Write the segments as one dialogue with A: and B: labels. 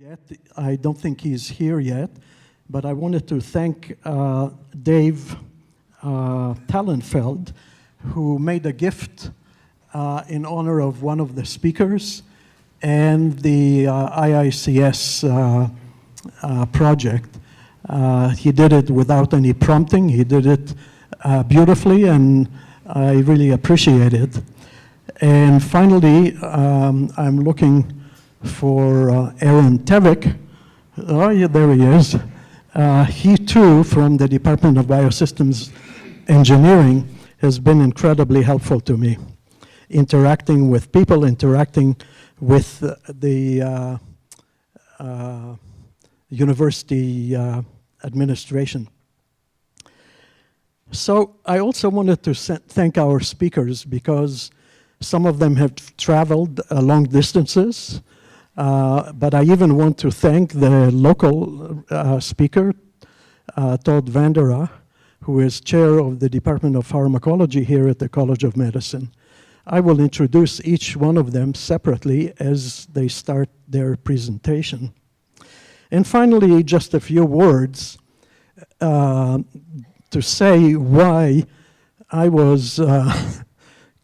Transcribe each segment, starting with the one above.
A: Yet. I don't think he's here yet, but I wanted to thank Dave Tallenfeld, who made a gift in honor of one of the speakers and the IICS project. He did it without any prompting. He did it beautifully, and I really appreciate it. And finally, I'm looking for Aaron Tevick. Oh, yeah, there he is. He too, from the Department of Biosystems Engineering, has been incredibly helpful to me, interacting with people, interacting with the university administration. So I also wanted to thank our speakers, because some of them have traveled long distances, but I even want to thank the local speaker, Todd Vandera, who is chair of the Department of Pharmacology here at the College of Medicine. I will introduce each one of them separately as they start their presentation. And finally, just a few words to say why I was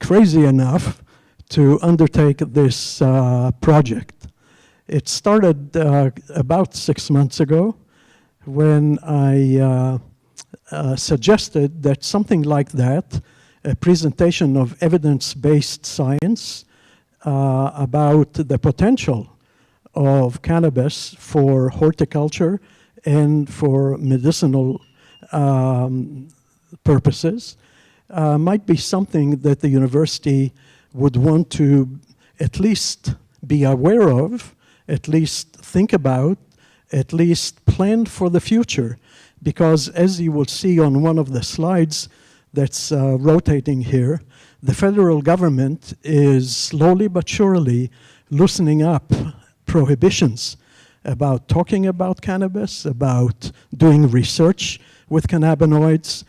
A: crazy enough to undertake this project. It started about 6 months ago when I suggested that something like that, a presentation of evidence-based science about the potential of cannabis for horticulture and for medicinal purposes, might be something that the university would want to at least be aware of, at least think about, at least plan for the future. Because as you will see on one of the slides that's rotating here, the federal government is slowly but surely loosening up prohibitions about talking about cannabis, about doing research with cannabinoids,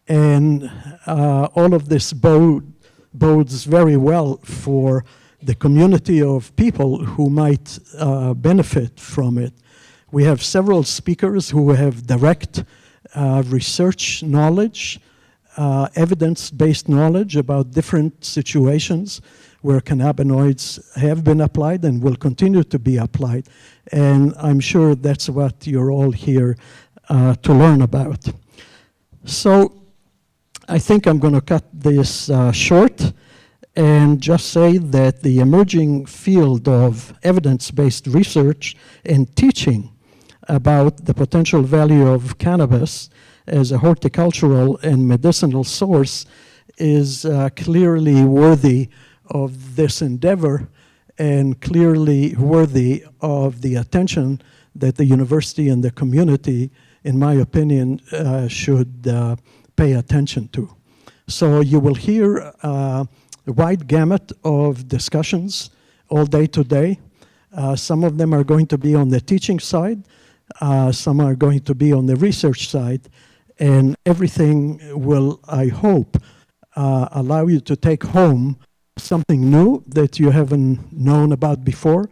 A: and all of this bodes very well for the community of people who might benefit from it. We have several speakers who have direct research knowledge, evidence-based knowledge about different situations where cannabinoids have been applied and will continue to be applied. And I'm sure that's what you're all here to learn about. So I think I'm going to cut this short and just say that the emerging field of evidence-based research and teaching about the potential value of cannabis as a horticultural and medicinal source is clearly worthy of this endeavor and clearly worthy of the attention that the university and the community, in my opinion, should pay attention to. So you will hear a wide gamut of discussions all day today. Some of them are going to be on the teaching side, some are going to be on the research side, and everything will, I hope, allow you to take home something new that you haven't known about before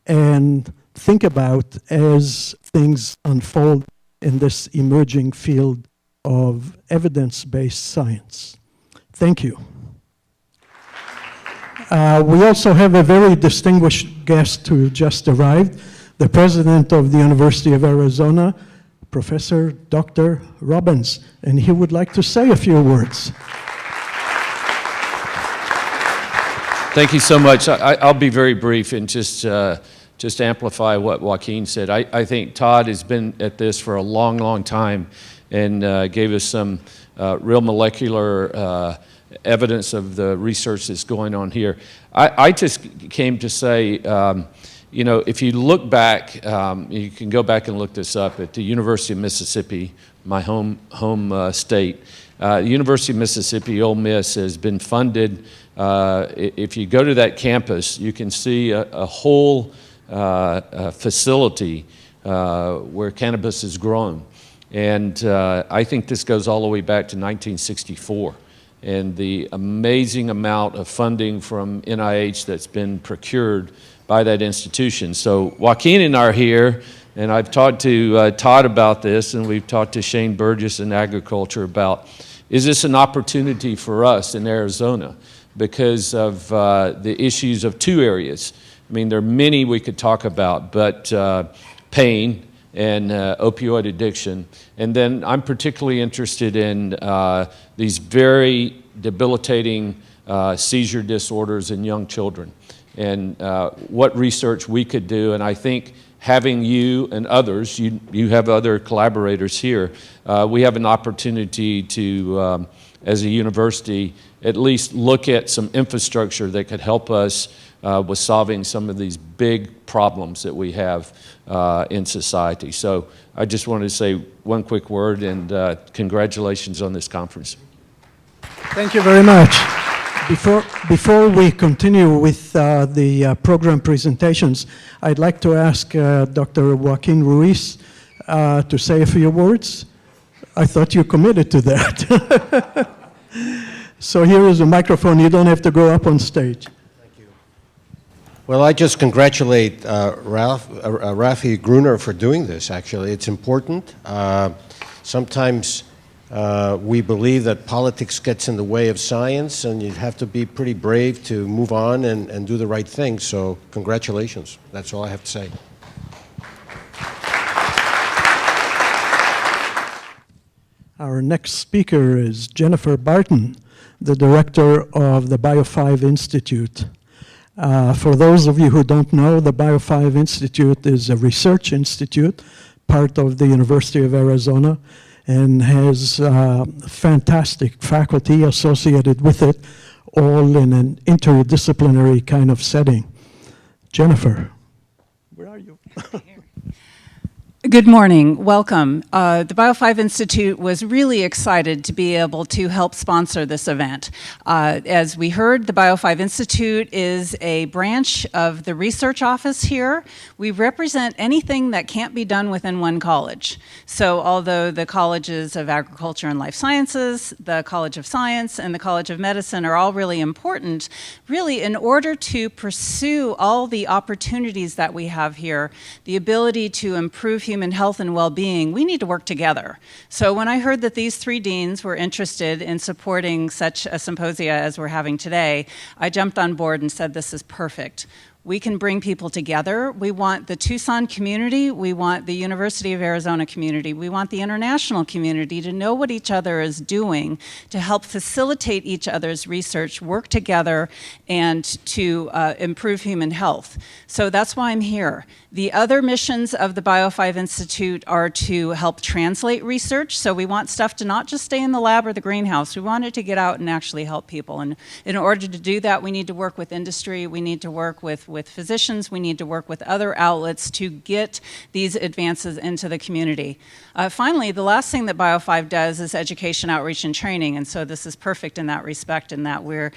A: and think about as things unfold in this emerging field of evidence-based science. Thank you. We also have a very distinguished guest who just arrived, the president of the University of Arizona, Professor Dr. Robbins, and he would like to say a few words.
B: Thank you so much. I'll be very brief and just amplify what Joaquin said. I think Todd has been at this for a long, long time and gave us some real molecular evidence of the research that's going on here. I just came to say, you know, if you look back, you can go back and look this up at the University of Mississippi, my home state. The University of Mississippi, Ole Miss, has been funded. If you go to that campus, you can see a whole facility where cannabis is grown. And I think this goes all the way back to 1964. and the amazing amount of funding from NIH that's been procured by that institution. So Joaquin and I are here, and I've talked to Todd about this, and we've talked to Shane Burgess in agriculture about, is this an opportunity for us in Arizona because of the issues of two areas? I mean, there are many we could talk about, but pain and opioid addiction. And then I'm particularly interested in these very debilitating seizure disorders in young children, and what research we could do. And I think having you and others, you have other collaborators here, we have an opportunity to, as a university, at least look at some infrastructure that could help us with solving some of these big problems that we have in society. So I just wanted to say one quick word, and congratulations on this conference.
A: Thank you very much. Before we continue with the program presentations, I'd like to ask Dr. Joaquin Ruiz to say a few words. I thought you committed to that. So here is a microphone. You don't have to go up on stage.
C: Thank you. Well, I just congratulate Rafi Gruner for doing this, actually. It's important. Sometimes we believe that politics gets in the way of science, and you have to be pretty brave to move on and do the right thing. So congratulations. That's all I have to say.
A: Our next speaker is Jennifer Barton, the director of the Bio5 Institute. For those of you who don't know, the Bio5 Institute is a research institute, part of the University of Arizona, and has fantastic faculty associated with it, all in an interdisciplinary kind of setting. Jennifer, where are you?
D: Good morning, welcome. The Bio5 Institute was really excited to be able to help sponsor this event. As we heard, the Bio5 Institute is a branch of the research office here. We represent anything that can't be done within one college. So although the colleges of Agriculture and Life Sciences, the College of Science, and the College of Medicine are all really important, really in order to pursue all the opportunities that we have here, the ability to improve human health and well-being, we need to work together. So when I heard that these three deans were interested in supporting such a symposia as we're having today, I jumped on board and said, this is perfect. We can bring people together. We want the Tucson community. We want the University of Arizona community. We want the international community to know what each other is doing to help facilitate each other's research, work together, and to improve human health. So that's why I'm here. The other missions of the Bio5 Institute are to help translate research. So we want stuff to not just stay in the lab or the greenhouse. We want it to get out and actually help people. And in order to do that, we need to work with industry. We need to work with physicians. We need to work with other outlets to get these advances into the community. Finally, the last thing that Bio5 does is education, outreach, and training. And so this is perfect in that respect, in that we're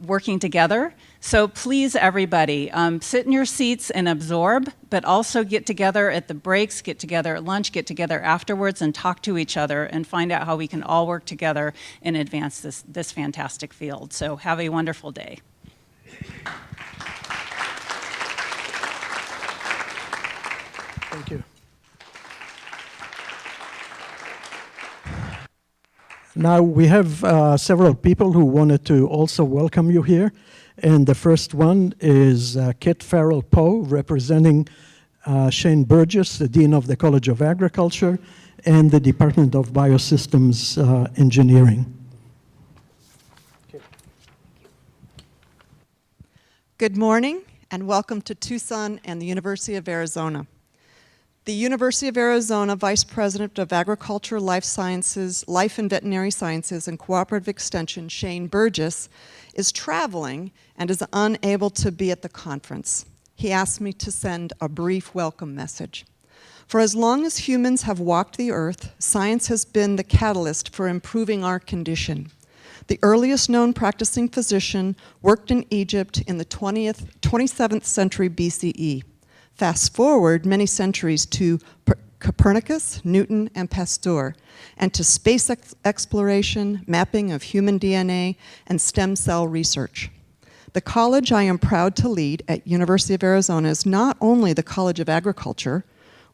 D: working together. So please, everybody, sit in your seats and absorb, but also get together at the breaks, get together at lunch, get together afterwards, and talk to each other and find out how we can all work together and advance this fantastic field. So have a wonderful day.
A: Thank you. Now we have several people who wanted to also welcome you here. And the first one is Kit Farrell-Poe, representing Shane Burgess, the Dean of the College of Agriculture, and the Department of Biosystems Engineering.
E: Good morning, and welcome to Tucson and the University of Arizona. The University of Arizona Vice President of Agriculture, Life Sciences, Life and Veterinary Sciences, and Cooperative Extension, Shane Burgess, is traveling and is unable to be at the conference. He asked me to send a brief welcome message. For as long as humans have walked the earth, science has been the catalyst for improving our condition. The earliest known practicing physician worked in Egypt in the 27th century BCE. Fast forward many centuries to Copernicus, Newton, and Pasteur, and to space exploration, mapping of human DNA, and stem cell research. The college I am proud to lead at University of Arizona is not only the College of Agriculture,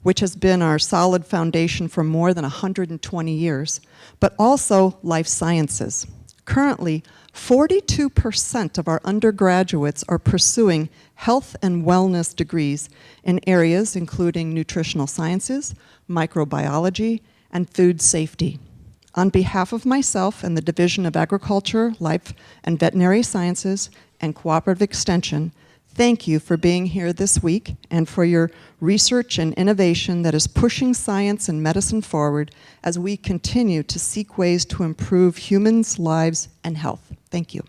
E: which has been our solid foundation for more than 120 years, but also life sciences. Currently, 42% of our undergraduates are pursuing health and wellness degrees in areas including nutritional sciences, microbiology, and food safety. On behalf of myself and the Division of Agriculture, Life and Veterinary Sciences, and Cooperative Extension, thank you for being here this week and for your research and innovation that is pushing science and medicine forward as we continue to seek ways to improve humans' lives and health. Thank you.